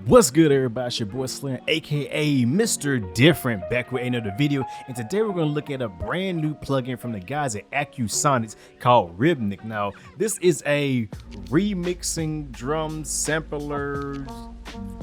What's good, everybody? It's your boy Slim, aka Mr. Different, back with another video. And today we're going to look at a brand new plugin from the guys at Accusonus called Rhythmic. Now, this is a remixing drum sampler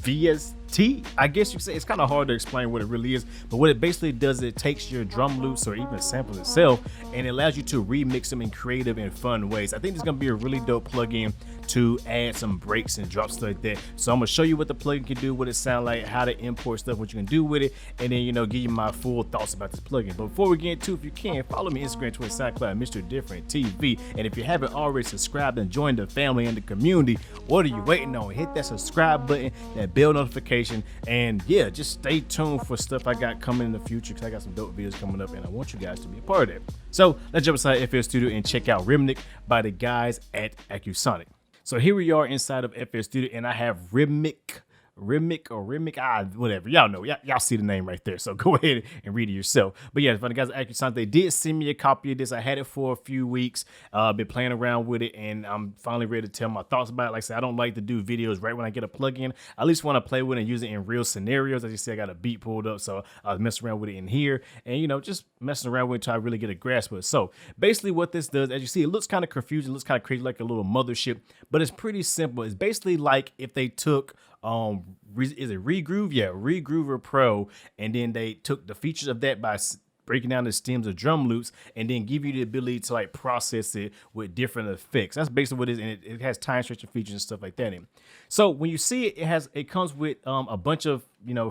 VST, I guess you could say. It's kind of hard to explain what it really is, but what it basically does is it takes your drum loops or even samples itself and it allows you to remix them in creative and fun ways. I think it's going to be a really dope plugin to add some breaks and drops like that. So I'm gonna show you what the plugin can do, what it sounds like, how to import stuff, what you can do with it, and then give you my full thoughts about this plugin. But before we get into it, if you can, follow me Instagram, Twitter, SoundCloud, MrDifferentTV. And if you haven't already subscribed and joined the family and the community, what are you waiting on? Hit that subscribe button, that bell notification, and yeah, just stay tuned for stuff I got coming in the future, because I got some dope videos coming up and I want you guys to be a part of it. So let's jump inside FL Studio and check out Rhythmic by the guys at Accusonus. So here we are inside of FL Studio, and I have Rhythmic, whatever. Y'all know, y'all see the name right there. So go ahead and read it yourself. But yeah, for the guys at Accusonus, they did send me a copy of this. I had it for a few weeks, been playing around with it, and I'm finally ready to tell my thoughts about it. Like I said, I don't like to do videos right when I get a plugin. I at least want to play with it and use it in real scenarios. As you see, I got a beat pulled up, so I was messing around with it in here, and just messing around with it until I really get a grasp of it. So basically what this does, as you see, it looks kind of confusing, looks kind of crazy, like a little mothership, but it's pretty simple. It's basically like if they took is it Regroove? Yeah, Regroover Pro, and then they took the features of that by breaking down the stems of drum loops and then give you the ability to like process it with different effects. That's basically what it is, and it has time stretching features and stuff like that in. So when you see it, it comes with a bunch of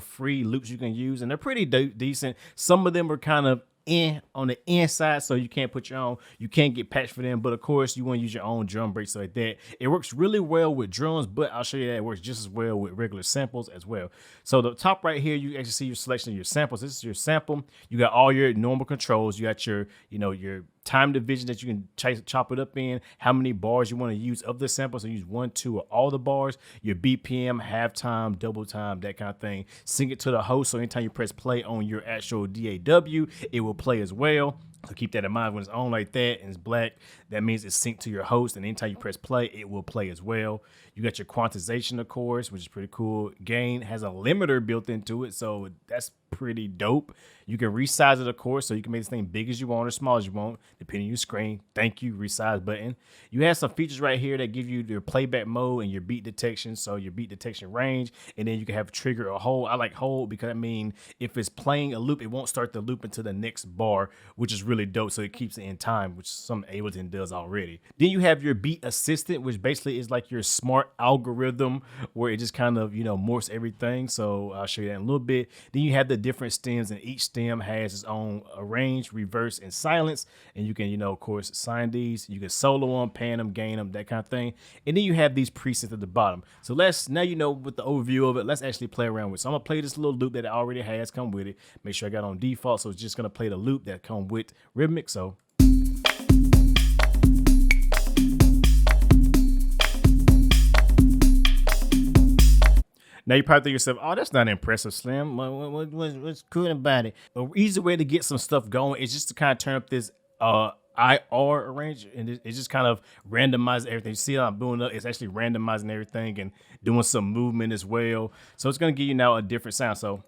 free loops you can use, and they're pretty decent. Some of them are kind of on the inside, so you can't put your own, you can't get patched for them, but of course you want to use your own drum breaks like that. It works really well with drums, but I'll show you that it works just as well with regular samples as well. So the top right here, you actually see your selection of your samples. This is your sample. You got all your normal controls. You got your your time division that you can chop it up in, how many bars you want to use of the sample. So use 1, 2, or all the bars, your BPM, halftime, double time, that kind of thing. Sync it to the host, so anytime you press play on your actual DAW, it will play as well. So keep that in mind. When it's on like that and it's black, that means it's synced to your host, and anytime you press play, it will play as well. You got your quantization, of course, which is pretty cool. Gain has a limiter built into it, so that's pretty dope. You can resize it, of course, so you can make this thing big as you want or small as you want, depending on your screen. Thank you, resize button. You have some features right here that give you your playback mode and your beat detection, so your beat detection range, and then you can have trigger or hold. I like hold because I mean, if it's playing a loop, it won't start the loop into the next bar, which is really dope, so it keeps it in time, which some Ableton does already. Then you have your beat assistant, which basically is like your smart algorithm where it just kind of morphs everything. So I'll show you that in a little bit. Then you have the different stems, and each stem has its own arrange, reverse, and silence, and you can of course assign these. You can solo them, pan them, gain them, that kind of thing. And then you have these presets at the bottom. So now with the overview of it, let's actually play around with it. So I'm gonna play this little loop that it already has come with it. Make sure I got on default, so it's just gonna play the loop that come with Rhythmic. So now you probably think to yourself, oh, that's not impressive, Slim. What's cool about it? An easy way to get some stuff going is just to kind of turn up this IR arrange, and it just kind of randomizes everything. You see how I'm doing it? It's actually randomizing everything and doing some movement as well. So it's going to give you now a different sound. So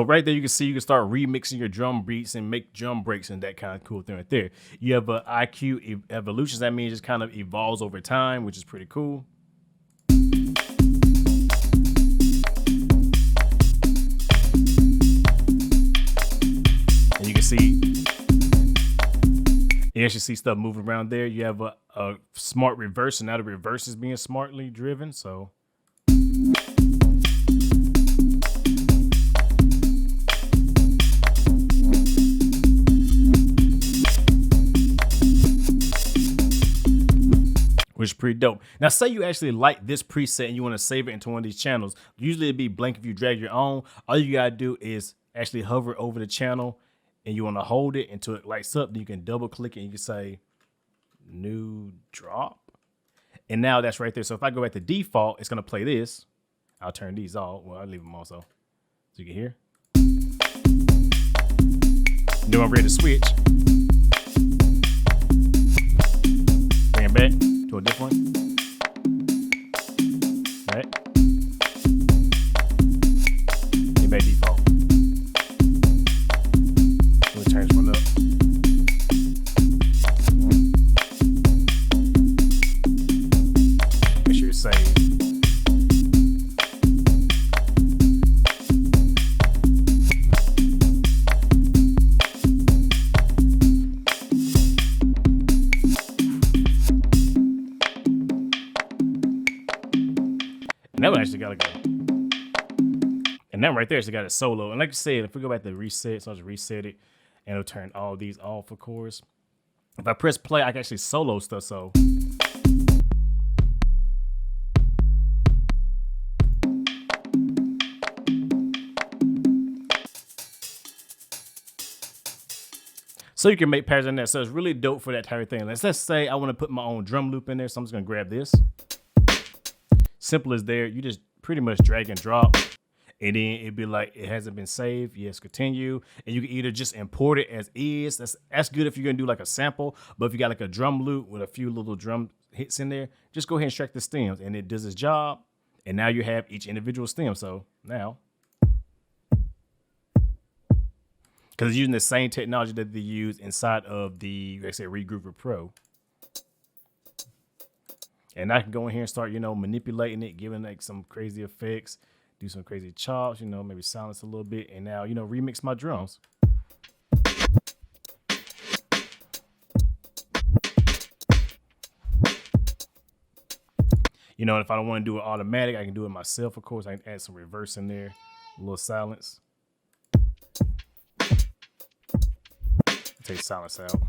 right there, you can see you can start remixing your drum beats and make drum breaks and that kind of cool thing right there. You have IQ evolutions. That means it just kind of evolves over time, which is pretty cool. And you can see, you actually see stuff moving around there. You have a smart reverse, and now the reverse is being smartly driven. So which is pretty dope. Now, say you actually like this preset and you want to save it into one of these channels. Usually it'd be blank if you drag your own. All you gotta do is actually hover over the channel, and you want to hold it until it lights up. Then you can double click it and you can say new drop. And now that's right there. So if I go back to default, it's gonna play this. I'll turn these off. Well, I'll leave them also, so you can hear. Then I'm ready to switch. Bring it back to a different one. Right. Get back default. We'll turn this one up. Make sure it's saved. That one actually gotta go. And that right there actually got a solo. And like you said, if we go back to reset, so I'll just reset it and it'll turn all these off, of course. If I press play, I can actually solo stuff, so. So you can make patterns in there. So it's really dope for that type of thing. Let's say I want to put my own drum loop in there. So I'm just gonna grab this. Simple as there, you just pretty much drag and drop, and then it'd be like it hasn't been saved. Yes, continue, and you can either just import it as is. That's good if you're gonna do like a sample, but if you got like a drum loop with a few little drum hits in there, just go ahead and extract the stems, and it does its job. And now you have each individual stem. So now, because it's using the same technology that they use inside of the, like I said, Regrouper Pro. And I can go in here and start, manipulating it, giving like some crazy effects, do some crazy chops, maybe silence a little bit, and now, remix my drums. If I don't want to do it automatic, I can do it myself, of course. I can add some reverse in there, a little silence. Take silence out.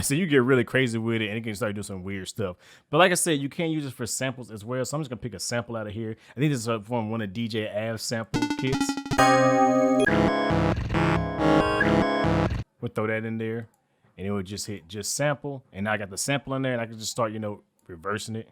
So you get really crazy with it and it can start doing some weird stuff. But like I said, you can use it for samples as well. So I'm just gonna pick a sample out of here. I think this is from one of DJ Av's sample kits. We'll throw that in there and it would just hit just sample. And now I got the sample in there and I can just start, reversing it.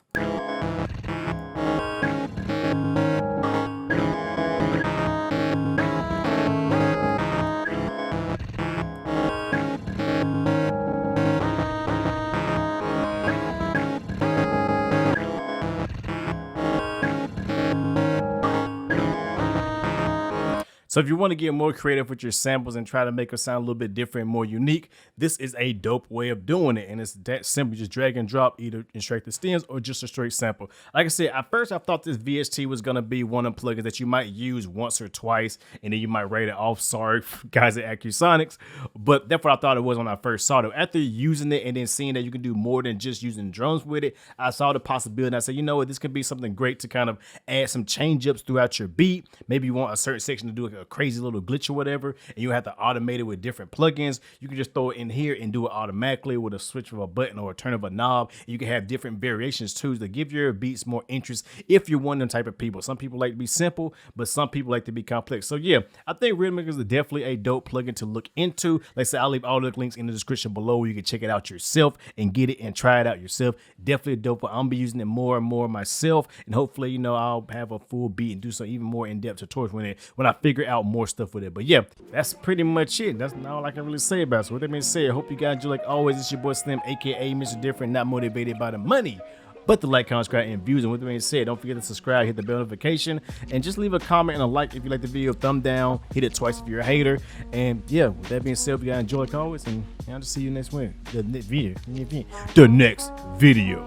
So if you want to get more creative with your samples and try to make it sound a little bit different, more unique, this is a dope way of doing it. And it's that simple. Just drag and drop, either extract the stems or just a straight sample. Like I said, at first I thought this VST was going to be one of the plugins that you might use once or twice, and then you might write it off. Sorry, guys at Accusonus. But that's what I thought it was when I first saw it. After using it and then seeing that you can do more than just using drums with it, I saw the possibility and I said, what, this could be something great to kind of add some change ups throughout your beat. Maybe you want a certain section to do a crazy little glitch or whatever, and you have to automate it with different plugins. You can just throw it in here and do it automatically with a switch of a button or a turn of a knob. You can have different variations too to give your beats more interest if you're one of them type of people. Some people like to be simple, but some people like to be complex. So yeah, I think Rhythmic is definitely a dope plugin to look into. Like I said, I'll leave all the links in the description below where you can check it out yourself and get it and try it out yourself. Definitely dope. I'm gonna be using it more and more myself, and hopefully, I'll have a full beat and do some even more in-depth tutorials when I figure out more stuff with it. But yeah, that's pretty much it. That's all I can really say about it. So with that being said, I hope you guys enjoy. Like always, it's your boy Slim, aka Mr. Different, not motivated by the money, but the like, comment, subscribe, and views. And with that being said, don't forget to subscribe, hit the bell notification, and just leave a comment and a like if you like the video. Thumb down, hit it twice if you're a hater. And yeah, with that being said, hope you guys enjoy like always, and I'll just see you next week. The next video.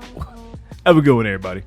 Have a good one, everybody.